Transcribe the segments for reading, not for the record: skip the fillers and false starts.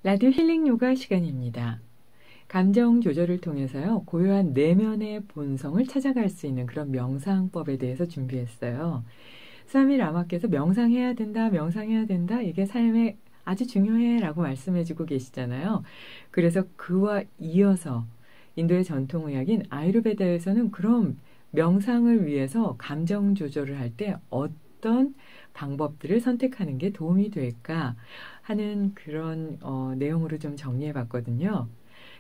라디오 힐링 요가 시간입니다. 감정 조절을 통해서요, 고요한 내면의 본성을 찾아갈 수 있는 그런 명상법에 대해서 준비했어요. 스와미 라마께서 명상해야 된다, 명상해야 된다, 이게 삶에 아주 중요해 라고 말씀해주고 계시잖아요. 그래서 그와 이어서 인도의 전통의학인 아유르베다에서는 그럼 명상을 위해서 감정 조절을 할 때 어떤 방법들을 선택하는 게 도움이 될까 하는 그런 내용으로 좀 정리해 봤거든요.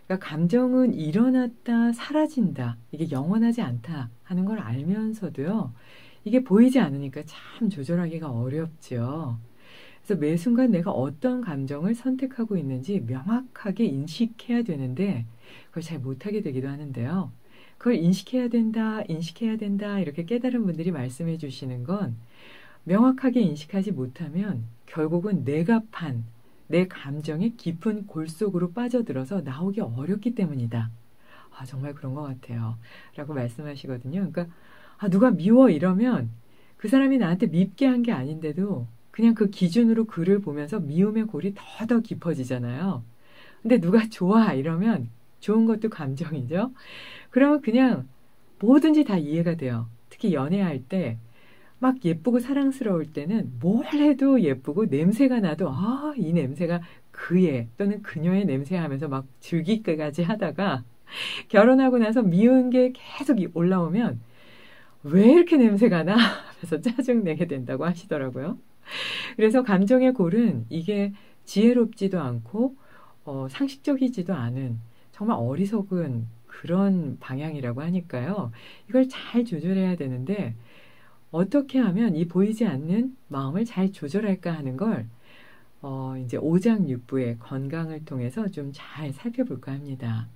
그러니까 감정은 일어났다 사라진다, 이게 영원하지 않다 하는 걸 알면서도요, 이게 보이지 않으니까 참 조절하기가 어렵죠. 그래서 매 순간 내가 어떤 감정을 선택하고 있는지 명확하게 인식해야 되는데 그걸 잘 못하게 되기도 하는데요. 그걸 인식해야 된다, 인식해야 된다 이렇게 깨달은 분들이 말씀해 주시는 건 명확하게 인식하지 못하면 결국은 내가 판 내 감정의 깊은 골 속으로 빠져들어서 나오기 어렵기 때문이다. 아, 정말 그런 것 같아요. 라고 말씀하시거든요. 그러니까 누가 미워 이러면 그 사람이 나한테 밉게 한 게 아닌데도 그냥 그 기준으로 그를 보면서 미움의 골이 더 깊어지잖아요. 근데 누가 좋아 이러면 좋은 것도 감정이죠. 그러면 그냥 뭐든지 다 이해가 돼요. 특히 연애할 때 막 예쁘고 사랑스러울 때는 뭘 해도 예쁘고 냄새가 나도 이 냄새가 그의 또는 그녀의 냄새 하면서 막 즐기기까지 하다가 결혼하고 나서 미운 게 계속 올라오면 왜 이렇게 냄새가 나? 하면서 짜증내게 된다고 하시더라고요. 그래서 감정의 골은 이게 지혜롭지도 않고 상식적이지도 않은 정말 어리석은 그런 방향이라고 하니까요. 이걸 잘 조절해야 되는데 어떻게 하면 이 보이지 않는 마음을 잘 조절할까 하는 걸 이제 오장육부의 건강을 통해서 좀 잘 살펴볼까 합니다.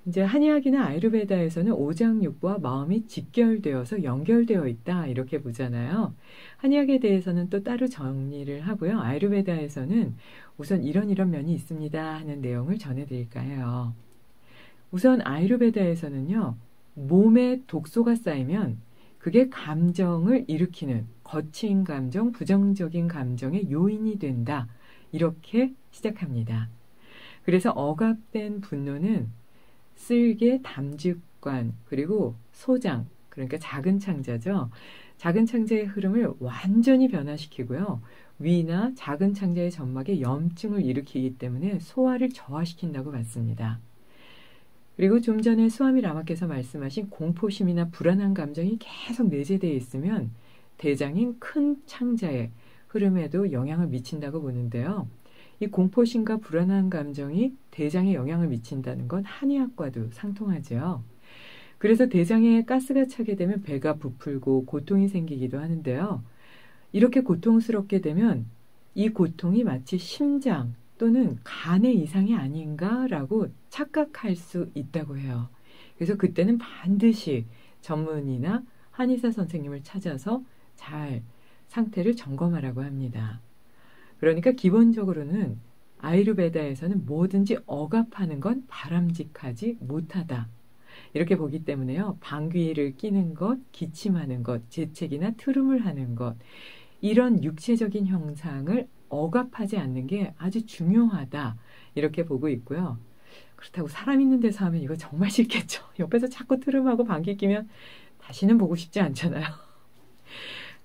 이제 한의학이나 아유르베다에서는 오장육부와 마음이 직결되어서 연결되어 있다 이렇게 보잖아요. 한의학에 대해서는 또 따로 정리를 하고요. 아유르베다에서는 우선 이런 면이 있습니다 하는 내용을 전해드릴까 해요. 우선 아유르베다에서는요, 몸에 독소가 쌓이면 그게 감정을 일으키는 거친 감정, 부정적인 감정의 요인이 된다. 이렇게 시작합니다. 그래서 억압된 분노는 쓸개, 담즙관, 그리고 소장, 그러니까 작은 창자죠. 작은 창자의 흐름을 완전히 변화시키고요. 위나 작은 창자의 점막에 염증을 일으키기 때문에 소화를 저하시킨다고 봤습니다. 그리고 좀 전에 스와미 라마께서 말씀하신 공포심이나 불안한 감정이 계속 내재되어 있으면 대장인 큰 창자의 흐름에도 영향을 미친다고 보는데요. 이 공포심과 불안한 감정이 대장에 영향을 미친다는 건 한의학과도 상통하죠. 그래서 대장에 가스가 차게 되면 배가 부풀고 고통이 생기기도 하는데요. 이렇게 고통스럽게 되면 이 고통이 마치 심장 또는 간의 이상이 아닌가라고 착각할 수 있다고 해요. 그래서 그때는 반드시 전문의나 한의사 선생님을 찾아서 잘 상태를 점검하라고 합니다. 그러니까 기본적으로는 아유르베다에서는 뭐든지 억압하는 건 바람직하지 못하다. 이렇게 보기 때문에요. 방귀를 뀌는 것, 기침하는 것, 재채기나 트름을 하는 것, 이런 육체적인 형상을 억압하지 않는 게 아주 중요하다. 이렇게 보고 있고요. 그렇다고 사람 있는 데서 하면 이거 정말 싫겠죠. 옆에서 자꾸 트름하고 방귀 뀌면 다시는 보고 싶지 않잖아요.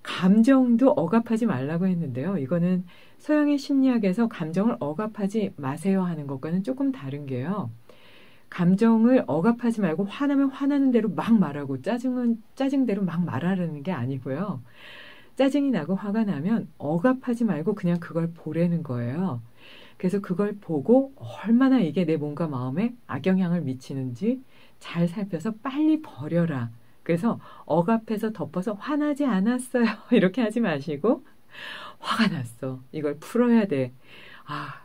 감정도 억압하지 말라고 했는데요. 이거는 서양의 심리학에서 감정을 억압하지 마세요 하는 것과는 조금 다른 게요. 감정을 억압하지 말고 화나면 화나는 대로 막 말하고 짜증은 짜증대로 막 말하라는 게 아니고요. 짜증이 나고 화가 나면 억압하지 말고 그냥 그걸 보라는 거예요. 그래서 그걸 보고 얼마나 이게 내 몸과 마음에 악영향을 미치는지 잘 살펴서 빨리 버려라. 그래서 억압해서 덮어서 화나지 않았어요. 이렇게 하지 마시고 화가 났어. 이걸 풀어야 돼.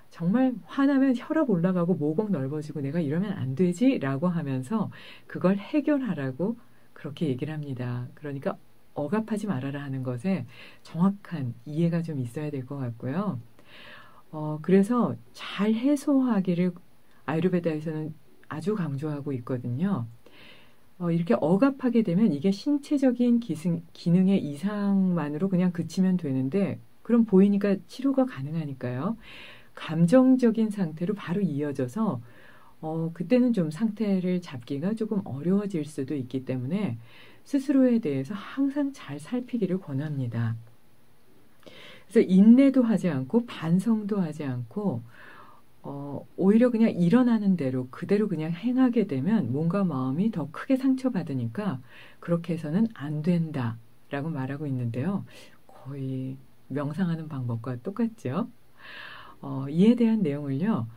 정말 화나면 혈압 올라가고 모공 넓어지고 내가 이러면 안 되지? 라고 하면서 그걸 해결하라고 그렇게 얘기를 합니다. 그러니까 억압하지 말아라 하는 것에 정확한 이해가 좀 있어야 될 것 같고요. 그래서 잘 해소하기를 아유르베다에서는 아주 강조하고 있거든요. 이렇게 억압하게 되면 이게 신체적인 기능의 이상만으로 그냥 그치면 되는데 그럼 보이니까 치료가 가능하니까요. 감정적인 상태로 바로 이어져서 그때는 좀 상태를 잡기가 조금 어려워질 수도 있기 때문에 스스로에 대해서 항상 잘 살피기를 권합니다. 그래서 인내도 하지 않고 반성도 하지 않고 오히려 그냥 일어나는 대로 그대로 그냥 행하게 되면 몸과 마음이 더 크게 상처받으니까 그렇게 해서는 안 된다라고 말하고 있는데요. 거의 명상하는 방법과 똑같죠. 이에 대한 내용을요.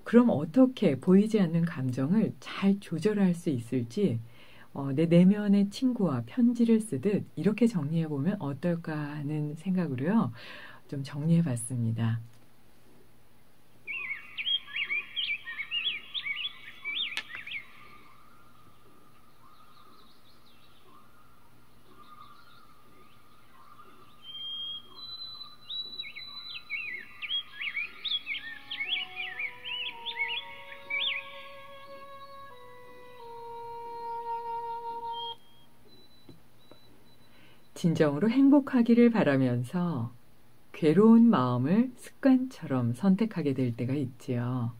그럼 어떻게 보이지 않는 감정을 잘 조절할 수 있을지 내 내면의 친구와 편지를 쓰듯 이렇게 정리해보면 어떨까 하는 생각으로요. 좀 정리해봤습니다. 진정으로 행복하기를 바라면서 괴로운 마음을 습관처럼 선택하게 될 때가 있지요.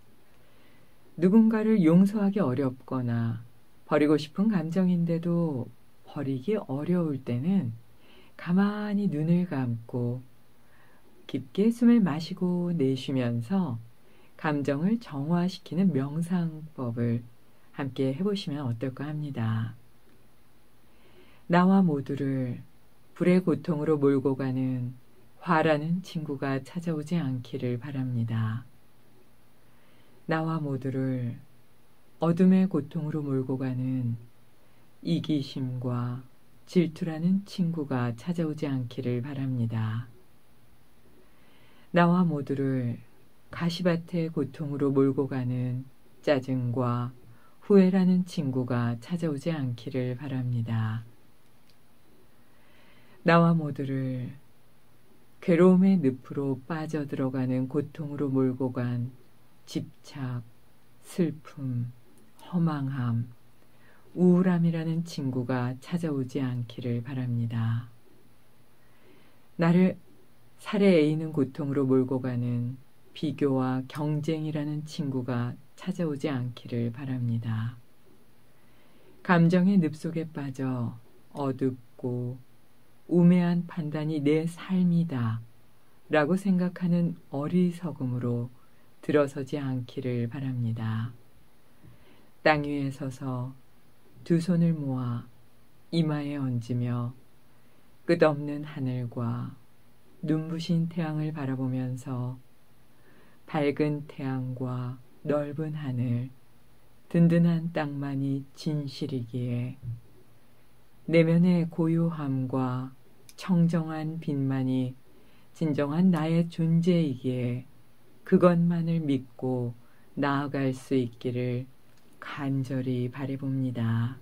누군가를 용서하기 어렵거나 버리고 싶은 감정인데도 버리기 어려울 때는 가만히 눈을 감고 깊게 숨을 마시고 내쉬면서 감정을 정화시키는 명상법을 함께 해보시면 어떨까 합니다. 나와 모두를 불의 고통으로 몰고 가는 화라는 친구가 찾아오지 않기를 바랍니다. 나와 모두를 어둠의 고통으로 몰고 가는 이기심과 질투라는 친구가 찾아오지 않기를 바랍니다. 나와 모두를 가시밭의 고통으로 몰고 가는 짜증과 후회라는 친구가 찾아오지 않기를 바랍니다. 나와 모두를 괴로움의 늪으로 빠져들어가는 고통으로 몰고 간 집착, 슬픔, 허망함, 우울함이라는 친구가 찾아오지 않기를 바랍니다. 나를 살해 에이는 고통으로 몰고 가는 비교와 경쟁이라는 친구가 찾아오지 않기를 바랍니다. 감정의 늪 속에 빠져 어둡고 우매한 판단이 내 삶이다 라고 생각하는 어리석음으로 들어서지 않기를 바랍니다. 땅 위에 서서 두 손을 모아 이마에 얹으며 끝없는 하늘과 눈부신 태양을 바라보면서 밝은 태양과 넓은 하늘, 든든한 땅만이 진실이기에 내면의 고요함과 청정한 빛만이 진정한 나의 존재이기에 그것만을 믿고 나아갈 수 있기를 간절히 바라봅니다.